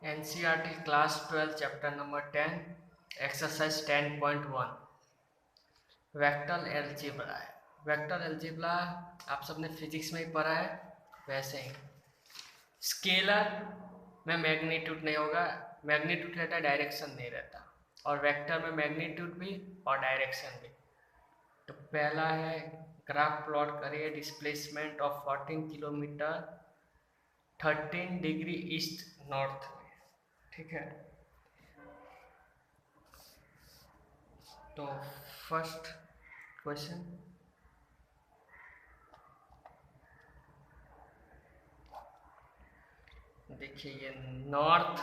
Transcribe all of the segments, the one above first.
NCERT class 12 chapter number 10 exercise 10.1 vector algebra है। Vector algebra आप सबने फिजिक्स में ही पढ़ा है। वैसे ही स्केलर में मैग्नीट्यूड नहीं होगा, मैग्नीट्यूड रहता है, डायरेक्शन नहीं रहता। और वेक्टर में मैग्नीट्यूड भी और डायरेक्शन भी। तो पहला है ग्राफ प्लॉट करिए displacement of 14 kilometre 13 degree east north में। ठीक है, तो फर्स्ट क्वेश्चन देखिए, ये नॉर्थ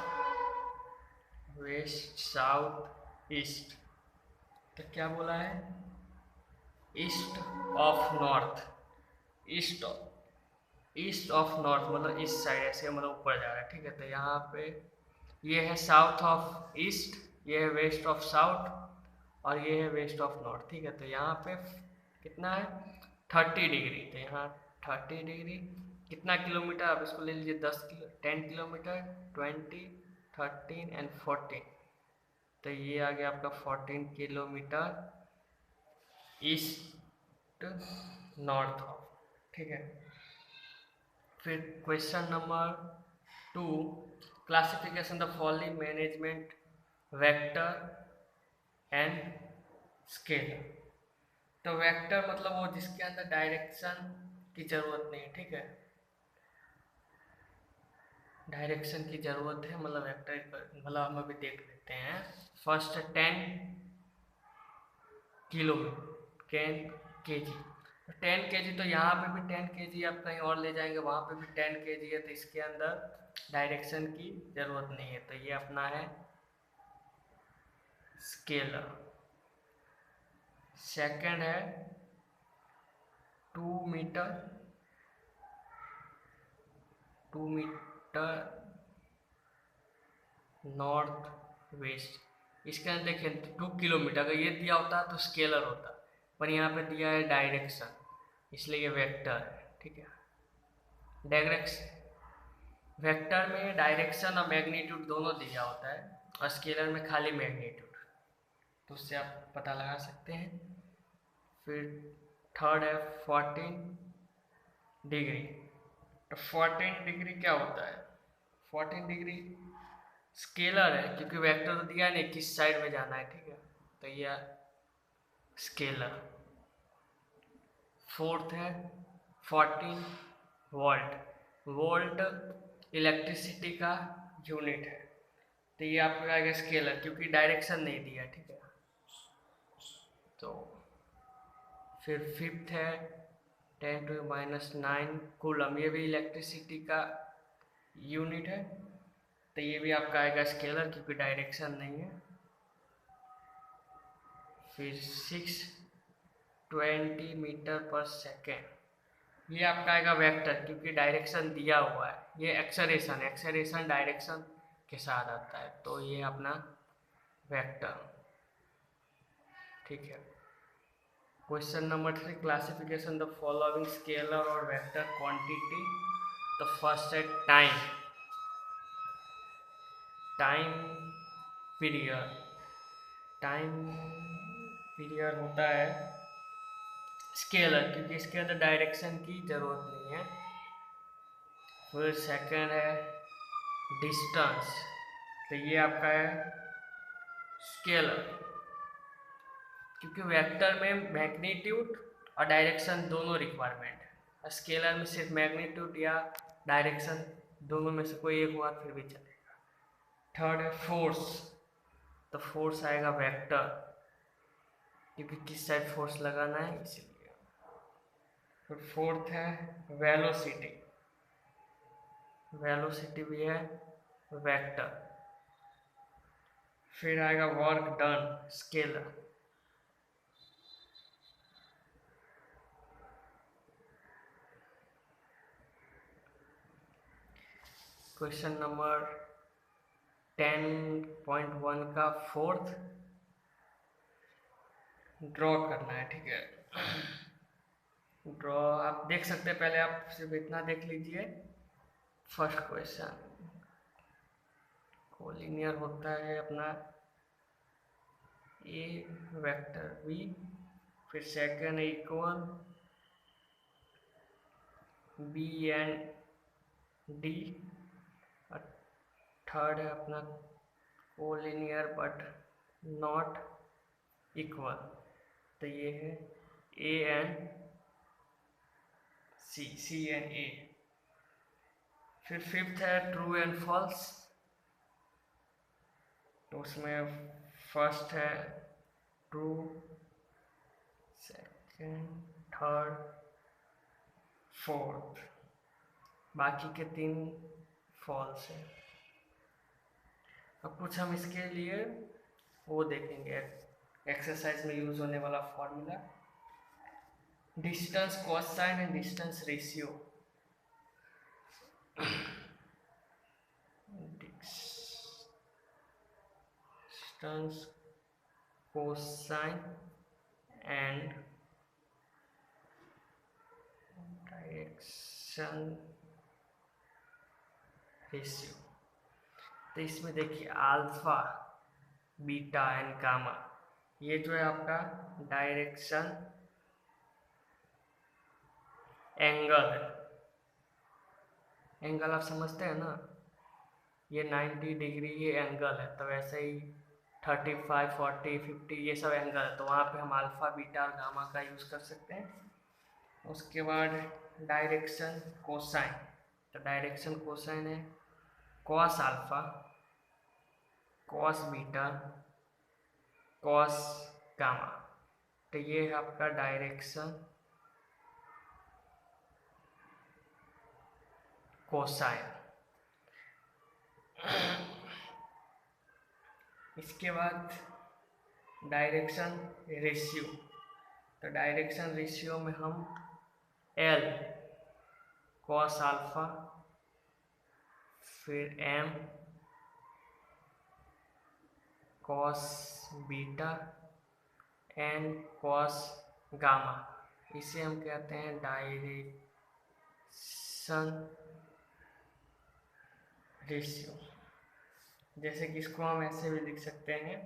वेस्ट साउथ ईस्ट, तो क्या बोला है? East of north. East east of north मतलब इस साइड, ऐसे मतलब ऊपर जा रहा है। ठीक है, तो यहाँ पे ये है साउथ ऑफ ईस्ट, ये है वेस्ट ऑफ साउथ और ये है वेस्ट ऑफ नॉर्थ। ठीक है, तो यहाँ पे कितना है? 30 डिग्री। तो यहाँ 30 डिग्री कितना किलोमीटर? आप इसको ले लीजिए 10 किलोमीटर, 20, 13 एंड 14। तो ये आ गया आपका 14 किलोमीटर ईस्ट नॉर्थ ऑफ। ठीक है, फिर question number 2, classification the following management vector and scalar. तो वेक्टर मतलब वो जिसके अंदर डायरेक्शन की जरूरत नहीं है। ठीक है, डायरेक्शन की जरूरत है मतलब वेक्टर, मतलब हम अभी देख लेते हैं। फर्स्ट 10 किलोमीटर 10 kg, 10 kg, तो यहाँ पे भी 10 kg आप कहीं और ले जाएंगे, वहाँ पे भी 10 kg है, तो इसके अंदर डायरेक्शन की जरूरत नहीं है। तो ये अपना है स्केलर। सेकंड है 2 मीटर 2 मीटर नॉर्थ वेस्ट। इसके अंदर देखिए 2 किलोमीटर, अगर ये दिया होता तो स्केलर होता, पर यहाँ पे दिया है डायरेक्शन, इसलिए ये वेक्टर है। ठीक है, डायरेक्शन वेक्टर में डायरेक्शन और मैग्नीट्यूड दोनों दिया होता है, और स्केलर में खाली मैग्नीट्यूड, तो उससे आप पता लगा सकते हैं। फिर थर्ड है 14 डिग्री। तो 14 डिग्री क्या होता है? 14 डिग्री स्केलर है, क्योंकि वेक्टर तो दिया नहीं किस साइड में जाना है। ठीक है, तो ये स्केलर। फोर्थ है 14 वोल्ट। वोल्ट इलेक्ट्रिसिटी का यूनिट है, तो ये आपका आएगा स्केलर, क्योंकि डायरेक्शन नहीं दिया। ठीक है, तो फिर फिफ्थ है 10⁻⁹ कूलम, ये भी इलेक्ट्रिसिटी का यूनिट है, तो ये भी आपका आएगा स्केलर, क्योंकि डायरेक्शन नहीं है। फिर 620 मीटर पर सेकेंड, ये आपका आएगा वेक्टर, क्योंकि डायरेक्शन दिया हुआ है। ये एक्सेलरेशन, एक्सेलरेशन डायरेक्शन के साथ आता है, तो ये अपना वेक्टर। ठीक है, question number 3, classification the following scalar और वेक्टर क्वांटिटी। तो फर्स्ट है time. Time period. Time period होता है स्केलर, क्योंकि इसके अंदर डायरेक्शन की जरूरत नहीं है। फिर सेकंड है डिस्टेंस, तो ये आपका है स्केलर, क्योंकि वेक्टर में मैग्नीट्यूड और डायरेक्शन दोनों रिक्वायरमेंट है। स्केलर में सिर्फ मैग्नीट्यूड या डायरेक्शन दोनों में से कोई एक हुआ फिर भी चलेगा। थर्ड है फोर्स, तो फोर्स आएगा वेक्टर, क्योंकि किस साइड फोर्स लगाना है इसीलिए। फिर फोर्थ है वेलोसिटी, वेलोसिटी भी है वेक्टर। फिर आएगा work done, scalar. Question number 10.1 का फोर्थ ड्रॉ करना है। ठीक है, ड्रॉ आप देख सकते हैं, पहले आप सिर्फ इतना देख लीजिए। फर्स्ट क्वेश्चन कोलिनियर होता है अपना ए वेक्टर बी, फिर second equal B and D, और थर्ड है अपना कोलिनियर बट नॉट इक्वल, तो ये है ए एंड सी एंड ए। फिर फिफ्थ है ट्रू एंड फॉल्स, तो उसमें फर्स्ट है ट्रू, सेकंड, थर्ड, फोर्थ, बाकी के 3 फॉल्स है। अब कुछ हम इसके लिए वो देखेंगे, एक्सरसाइज में यूज होने वाला formula, distance cosine and distance ratio. Distance cosine and direction ratio. तो इसमें देखिए अल्फा, बीटा एंड गामा, ये जो है आपका डायरेक्शन एंगल है। एंगल आप समझते हैं ना, ये 90 डिग्री ये एंगल है, तो वैसे ही 35, 40, 50 ये सब एंगल है, तो वहाँ पे हम अल्फा, बीटा और गामा का यूज़ कर सकते हैं। उसके बाद डायरेक्शन कोसाइन, तो डायरेक्शन कोसाइन है cos alpha, cos beta, cos gamma, तो ये है आपका डायरेक्शन कोसाइन। इसके बाद डायरेक्शन रेशियो, तो डायरेक्शन रेशियो में हम एल कॉस अल्फा, फिर M cos beta and cos gamma, इसे हम कहते हैं डायरेक्शन रेशियो। जैसे कि इसको हम ऐसे भी लिख सकते हैं,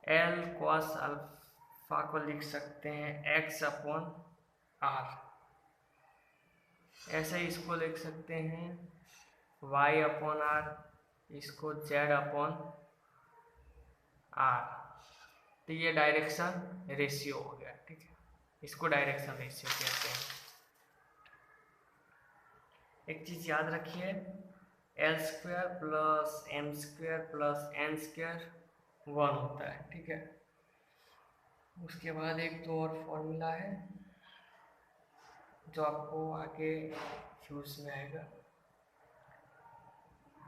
एल कॉस अल्फा को लिख सकते हैं एक्स अपॉन आर, ऐसे ही इसको लिख सकते हैं वाई अपॉन आर, इसको जेड अपॉन आर, तो ये डायरेक्शन रेशियो हो गया, ठीक है, इसको डायरेक्शन रेशियो कहते हैं। एक चीज याद रखिए, L square plus M square plus N square 1 होता है, ठीक है। उसके बाद एक तो और फॉर्मूला है जो आपको आगे यूज में आएगा।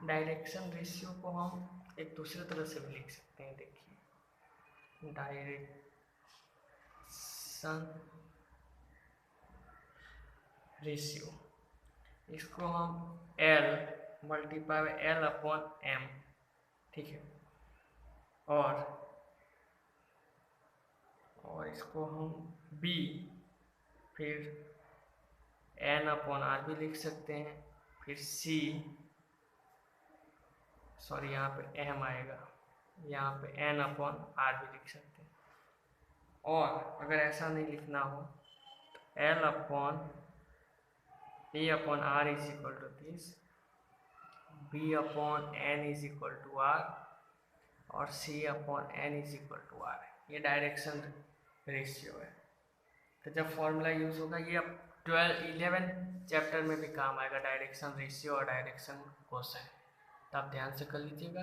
डायरेक्शन रेशियो को हम एक दूसरे तरह से भी लिख सकते हैं, देखिए डायरेक्शन रेशियो, इसको हम L multiply L upon M, ठीक है, और इसको हम B फिर N अपॉन R भी लिख सकते हैं, फिर C, सॉरी यहाँ पे M आएगा, यहाँ पे N अपॉन R भी लिख सकते हैं। और अगर ऐसा नहीं लिखना हो तो L upon A upon R is equal to this, B upon N is equal to R और C upon N is equal to R, ये डायरेक्शन रेशियो है। तो जब फॉर्मूला यूज होगा ये अब 11 चैप्टर में भी काम आएगा, डायरेक्शन रेशियो और डायरेक्शन कोसाइन, तो आप ध्यान से कर लीजिएगा।